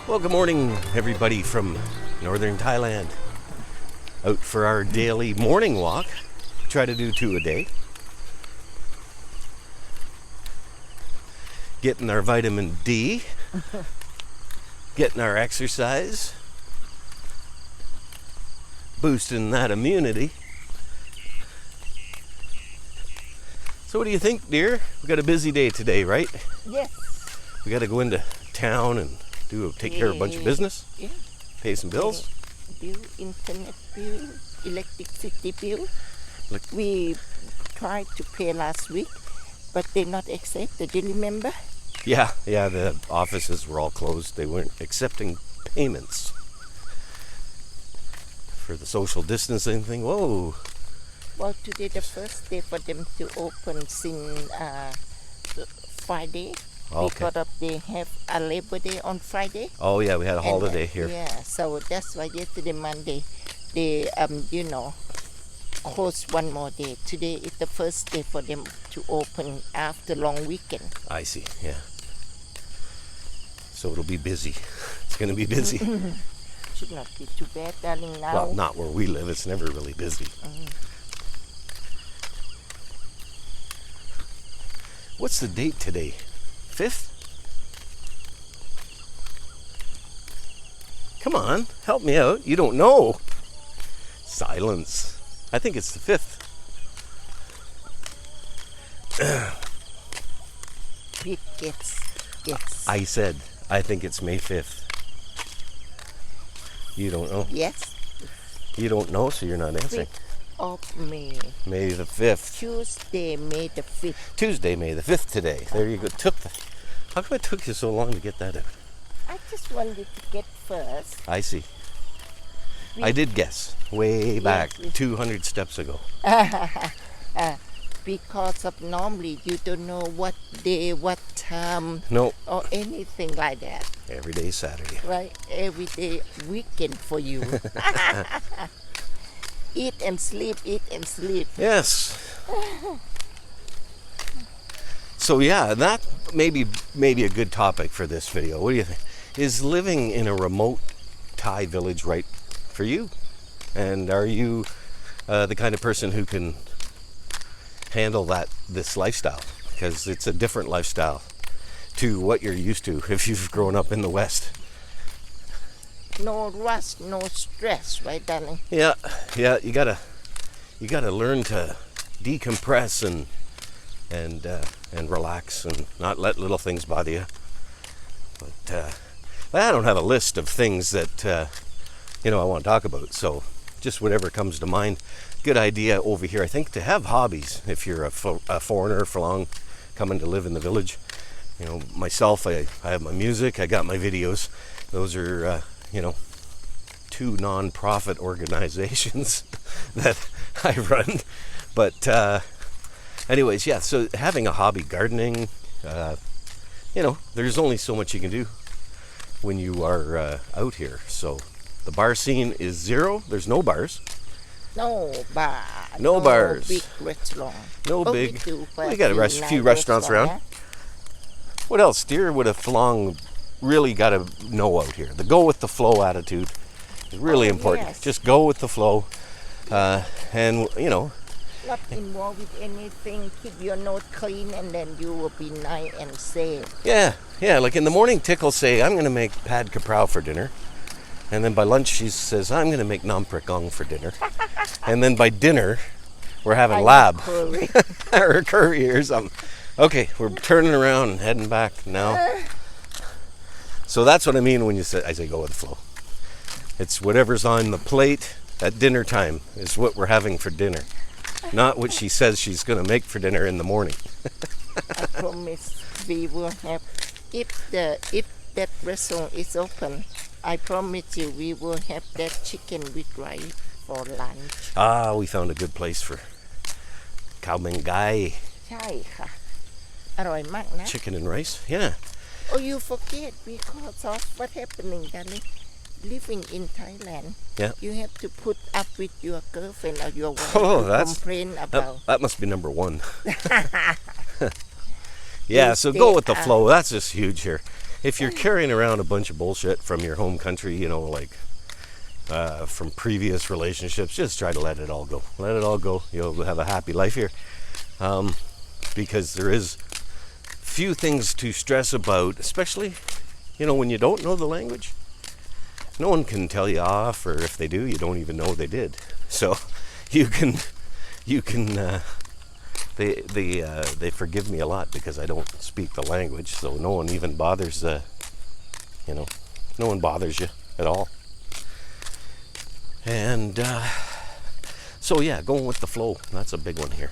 Well, good morning, everybody from northern Thailand. Out for our daily morning walk. Try to do 2 a day. Getting our vitamin D. Getting our exercise. Boosting that immunity. So what do you think, dear? We got a busy day today, right? Yes. We got to go into town and take care of a bunch of business. Yeah. Pay some bills. Bill, internet bill, electricity bill. Look. We tried to pay last week, but they not accepted. Do you remember? Yeah, the offices were all closed. They weren't accepting payments for the social distancing thing. Whoa. Well, today the first day for them to open since Friday. Okay. Because of they have a Labor Day on Friday. Oh yeah, we had a holiday here. Yeah, so that's why yesterday Monday they closed one more day. Today is the first day for them to open after long weekend. I see, yeah. So it'll be busy. It's going to be busy. Should not be too bad, darling, now. Well, not where we live. It's never really busy. What's the date today? 5th? Come on, help me out. You don't know. Silence. I think it's the 5th. It gets. I said, I think it's May 5th. You don't know? Yes. You don't know, so you're not answering. 5th of May. May the 5th. Tuesday, May the 5th. Tuesday, May the 5th today. There you go. How come it took you so long to get that out? I just wanted to get first. I see. I did guess way back 200 steps ago. Because of normally you don't know what day, what time, No, or anything like that. every day is Saturday. Right? Every day weekend for you. Eat and sleep, eat and sleep. Yes. So yeah, that may be a good topic for this video. What do you think? Is living in a remote Thai village right for you? And are you the kind of person who can handle this lifestyle? Because it's a different lifestyle to what you're used to if you've grown up in the West. No rush, no stress, right, darling? Yeah, you gotta learn to decompress and relax and not let little things bother you. But I don't have a list of things that I want to talk about. So just whatever comes to mind. Good idea over here, I think, to have hobbies if you're a foreigner for long coming to live in the village. Myself, I have my music, I got my videos. Those are 2 non-profit organizations that I run. But anyways, yeah, so having a hobby, gardening, there's only so much you can do when you are out here. So the bar scene is zero. There's no bars. No bar. No bars. Big restaurant. No But big. We We got a few restaurants around. What else, dear, would a Phalong really got to know out here? The go with the flow attitude is really important. Yes. Just go with the flow. And Not involved with anything. Keep your nose clean, and then you will be nice and safe. Yeah. Like in the morning, Tik will say, I'm going to make pad kaprao for dinner. And then by lunch, she says, I'm going to make nam prakong for dinner. And then by dinner, we're having lab Curry. or curry or something. Okay, we're turning around and heading back now. So that's what I mean when I say go with the flow. It's whatever's on the plate at dinner time is what we're having for dinner. Not what she says she's going to make for dinner in the morning. I promise we will have, if that restaurant is open, I promise you we will have that chicken with rice for lunch. We found a good place for khao mein gai. ใช่ค่ะ อร่อยมากนะ Chicken and rice, yeah. Oh, you forget because of what happening, darling. Living in Thailand, Yeah. you have to put up with your girlfriend or your wife Oh, to that's- complain about. That must be number 1. Yeah, so go with the flow. That's just huge here. if you're carrying around a bunch of bullshit from your home country, you know, like from previous relationships, just try to let it all go. Let it all go. You'll have a happy life here. Because there is few things to stress about, especially, you know, when you don't know the language. No one can tell you off, or if they do, you don't even know they did. So you can they forgive me a lot because I don't speak the language, so no one even bothers you know, no one bothers you at all. And so yeah, going with the flow, that's a big one here.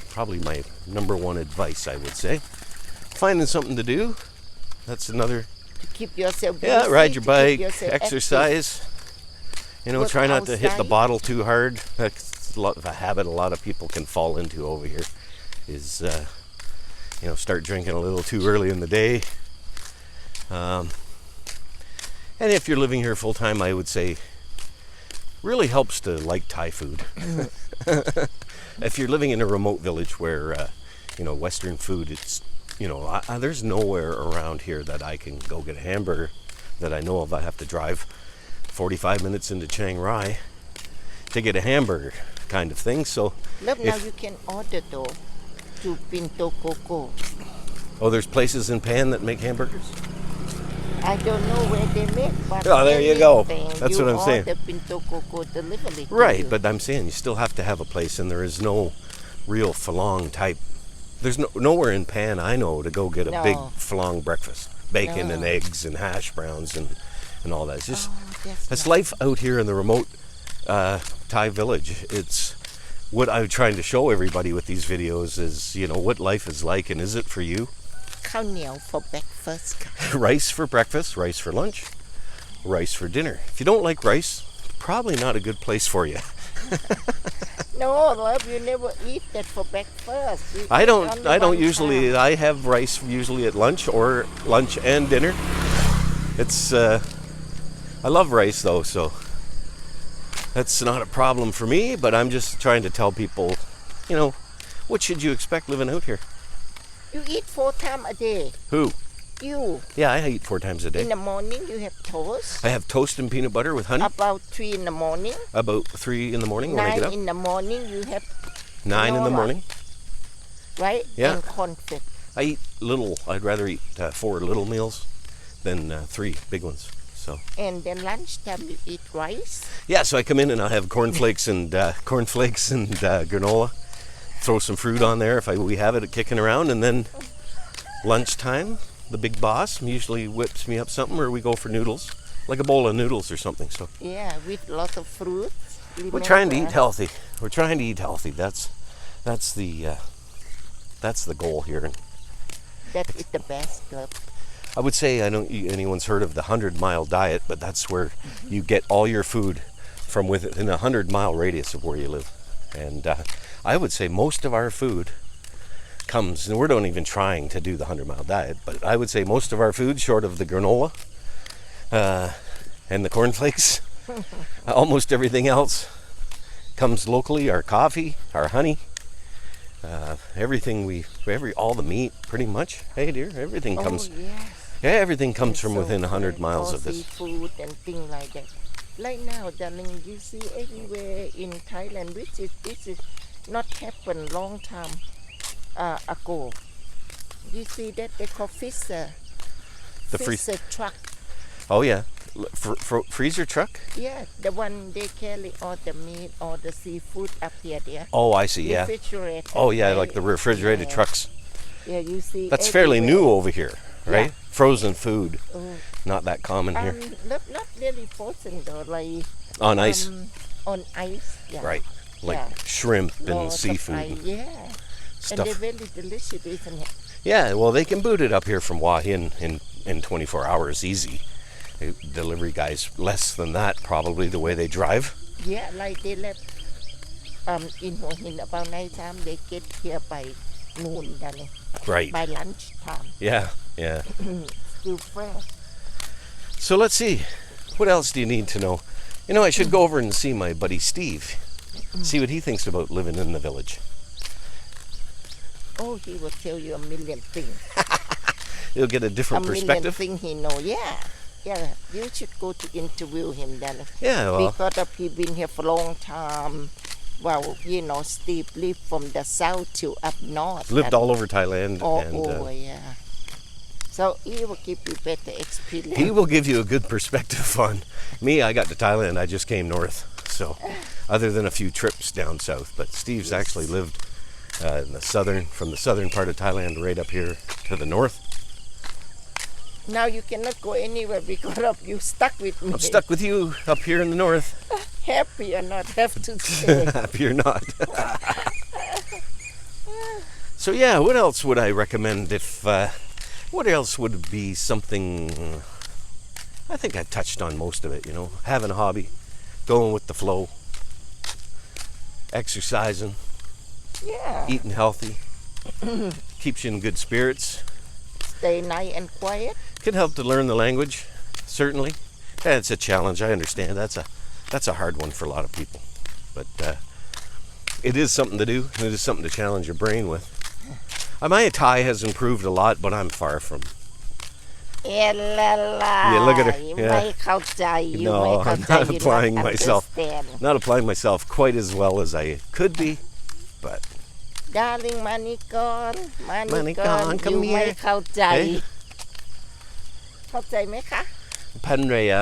Probably my number one advice, I would say. Finding something to do, that's another. To keep yourself busy, yeah, ride your bike, yourself exercise. Active. You know, Work try not to hit the outside. bottle too hard. That's a habit a lot of people can fall into over here. Is you know, start drinking a little too early in the day. And if you're living here full time, I would say really helps to like Thai food. If you're living in a remote village where you know, Western food, it's, you know, there's nowhere around here that I can go get a hamburger that I know of. I have to drive 45 minutes into Chiang Rai to get a hamburger, kind of thing. So Look, now you can order though to Pinto Coco. oh, there's places in Pan that make hamburgers? I don't know where they make, but Oh, there you go. anything, That's what I'm saying. You order Pinto Coco delivery to Right, you. but I'm saying you still have to have a place, and there is no real Falong type. There's nowhere in Pan I know to go get a big No. Falong breakfast, bacon No. and eggs and hash browns and all that. It's just that's that's nice. life out here in the remote Thai village. It's what I'm trying to show everybody with these videos is, you know, what life is like, and is it for you? Khao niao for breakfast. Rice for breakfast, rice for lunch, rice for dinner. If you don't like rice, probably not a good place for you. No, love, you never eat that for breakfast. You I eat don't only I don't one usually time. I have rice usually at lunch or lunch and dinner. It's I love rice though, so that's not a problem for me, but I'm just trying to tell people, you know, what should you expect living out here? You eat 4 times a day. Who? You, Yeah, I eat 4 times a in day. the morning, you have toast. I have toast and peanut butter with honey About 3 in the morning. about 3 in the morning when I 9 get up. in the morning, you have 9 in the granola. morning. right? Yeah. And confit. I eat little. I'd rather eat 4 little meals than 3 big ones. So And then lunchtime, you eat rice. yeah, so I come in and I'll have cornflakes and granola. Throw some fruit on there if we have it kicking around, and then lunchtime, the big boss usually whips me up something, or we go for noodles, like a bowl of noodles or something. So Yeah, with lots of fruits. we're trying to eat Remember, healthy. We're trying to eat healthy. That's the goal here. That is the best, love. I would say, I don't know anyone's heard of the 100-mile diet, but that's where you get all your food from within a 100-mile radius of where you live. And I would say most of our food comes, and we're not even trying to do the 100-mile diet, but I would say most of our food, short of the granola and the cornflakes, almost everything else comes locally. Our coffee, our honey, everything all the meat, pretty much. Hey dear, everything comes. Oh, yes. Yeah, everything comes It's from so within 100 good. miles All of this. seafood and things like that. Right now, darling, you see everywhere in Thailand, this is not happened long time ago. You see that they call freezer. The Freezer truck. Oh yeah, freezer truck. Yeah, the one they carry all the meat, all the seafood up here. There. Oh, I see. Yeah. Refrigerator. Oh yeah, They- like the refrigerated yeah. trucks. Yeah, you see. That's fairly everywhere. new over here, right? Yeah. Frozen food, Oh. not that common here. Not really frozen though, like On ice, on ice. Yeah. right? Like Yeah. shrimp and Lots of seafood ice, and yeah. And stuff. they're very delicious, isn't it? Yeah, well, they can boot it up here from Hua Hin in 24 hours easy. Delivery guys less than that probably the way they drive. Yeah, like they left in Hua Hin about night time. They get here by noon, darling. Right. By lunchtime. Yeah, yeah. Still fresh. So let's see. What else do you need to know? You know, I should go over and see my buddy Steve. See what he thinks about living in the village. Oh, he will tell you a million things. He'll get a different perspective. Thing he know. Yeah. You should go to interview him then. Yeah, well, Because of he been here for a long time. Well, Steve lived from the south to up north. lived all over Thailand. Yeah. So he will give you better experience. He will give you a good perspective on me. I got to Thailand. I just came north. So, other than a few trips down south, but Steve's actually lived from the southern part of Thailand right up here to the north. Now you cannot go anywhere because of you stuck with me. I'm stuck with you up here in the north. Happy or not, have to stay. Happy or not. So yeah, what else would I recommend what else would be something, I think I touched on most of it, having a hobby, going with the flow, exercising, eating healthy, keeps you in good spirits. Stay nice and quiet. Can help to learn the language, certainly. It's a challenge, I understand. That's a hard one for a lot of people. But it is something to do, and it is something to challenge your brain with. My Thai has improved a lot, but I'm far from. Yeah, look at her. You Yeah. mayเข้าใจ. You No, may I'mเข้าใจ, not you applying not myself. understand. Not applying myself quite as well as I could be, but Darling, มานี่ก่อน come you here. ไม่เข้าใจ Hey. เข้าใจไหมคะ Panraya.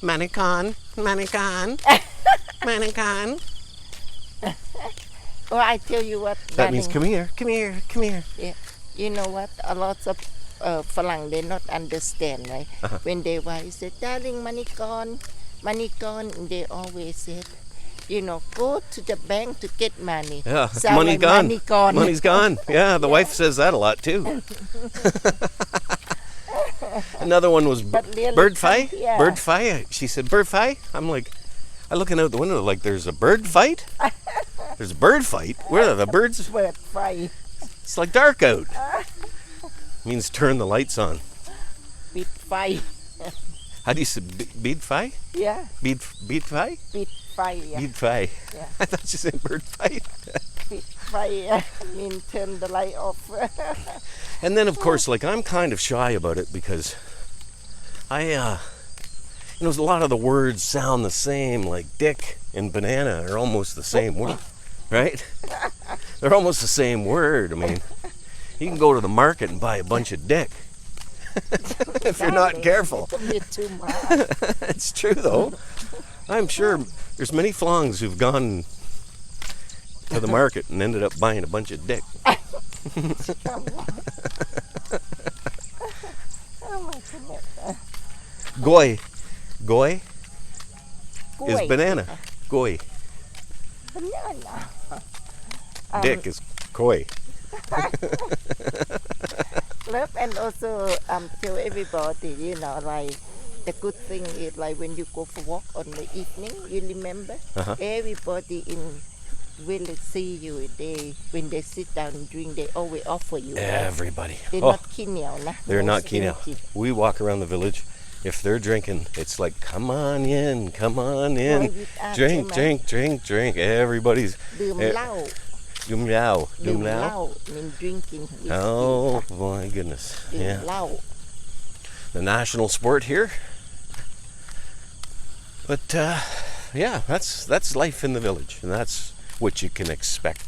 Manikan. Manikan. Well, I tell you what, That means darling, come here. yeah, you know what? A lot of ฝรั่ง they not understand, right? When they say, darling, มานี่ก่อน they always say, go to the bank to get money. Yeah, Sound money like gone. money gone. Money's gone. Yeah, the wife says that a lot too. Another one was But really, bird fight. yeah. Bird fight. She said bird fight. I'm like, I looking out the window like there's a bird fight. There's a bird fight. Where are the birds? เปิดไฟ It's like dark out. Means turn the lights on. ปิดไฟ How do you say bead fight? yeah Bead fight? ปิดไฟ Bead fight. Yeah. I thought you said bird fight. ปิดไฟ mean turn the light off. And then, of course, like I'm kind of shy about it because a lot of the words sound the same. Like dick and banana are almost the same word, right? They're almost the same word. I mean, you can go to the market and buy a bunch of dick if you're not careful. It's a bit too much. It's true, though. I'm sure there's many flongs who've gone to the market and ended up buying a bunch of dick. Oh my goodness. Goy is Goi. banana. Goy. Banana. Dick is koi. Love and also tell everybody, like the good thing is like when you go for walk on the evening, you remember everybody in village see you. When they sit down and drink, they always offer you. Everybody. They're Oh, not ขี้เหนียว นะ they're No not keen. stinky. We walk around the village. If they're drinking, it's like, come on in. Boy, with us, Drink, ใช่ไหม drink. Everybody's ดื่มเหล้า doom lao. ดื่มเหล้า mean drinking whiskey. Oh my goodness. ดื่ม Yeah. เหล้า The national sport here. But yeah, that's life in the village, and that's what you can expect.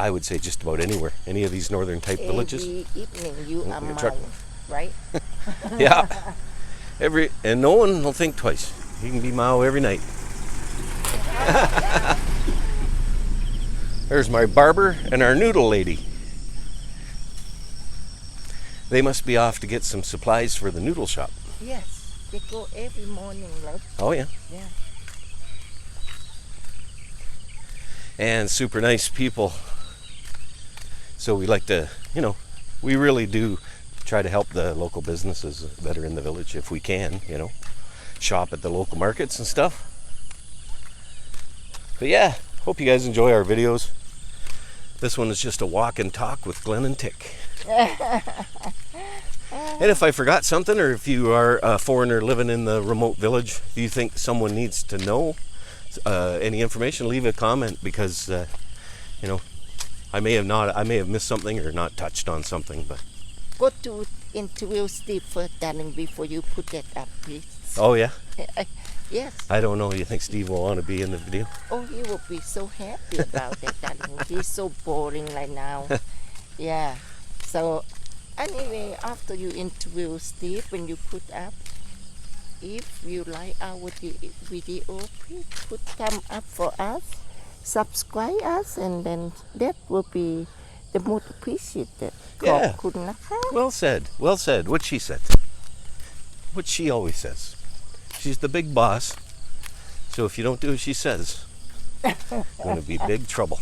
I would say just about anywhere, any of these northern type villages. Every evening you are your truck. mine, right? Yeah. And no one will think twice. You can be Mao every night. There's my barber and our noodle lady. They must be off to get some supplies for the noodle shop. Yes, they go every morning, love. Oh yeah. Yeah. And super nice people. So we like to, we really do try to help the local businesses that are in the village if we can, shop at the local markets and stuff. But yeah, hope you guys enjoy our videos. This one is just a walk and talk with Glen and Tik. And if I forgot something, or if you are a foreigner living in the remote village, do you think someone needs to know any information, leave a comment, because I may have missed something or not touched on something, but Go to interview Steve first, darling, before you put that up, please. Oh, yeah? Yes. I don't know. You think Steve will want to be in the video? Oh, he will be so happy about that, darling. He's so boring right now. Yeah. So, anyway, after you interview Steve, when you put up, if you like our video, please put thumb up for us, subscribe us, and then that will be the most appreciated. Yeah. ขอบคุณนะคะ Well said. Well said. What she said. What she always says. She's the big boss. So if you don't do as she says, you're going to be big trouble.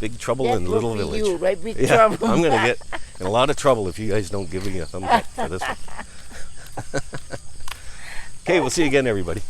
Big trouble That in will Little be Village. you, right? Big Yeah, trouble. I'm going to get in a lot of trouble if you guys don't give me a thumbs up for this one. Okay, we'll see you again, everybody.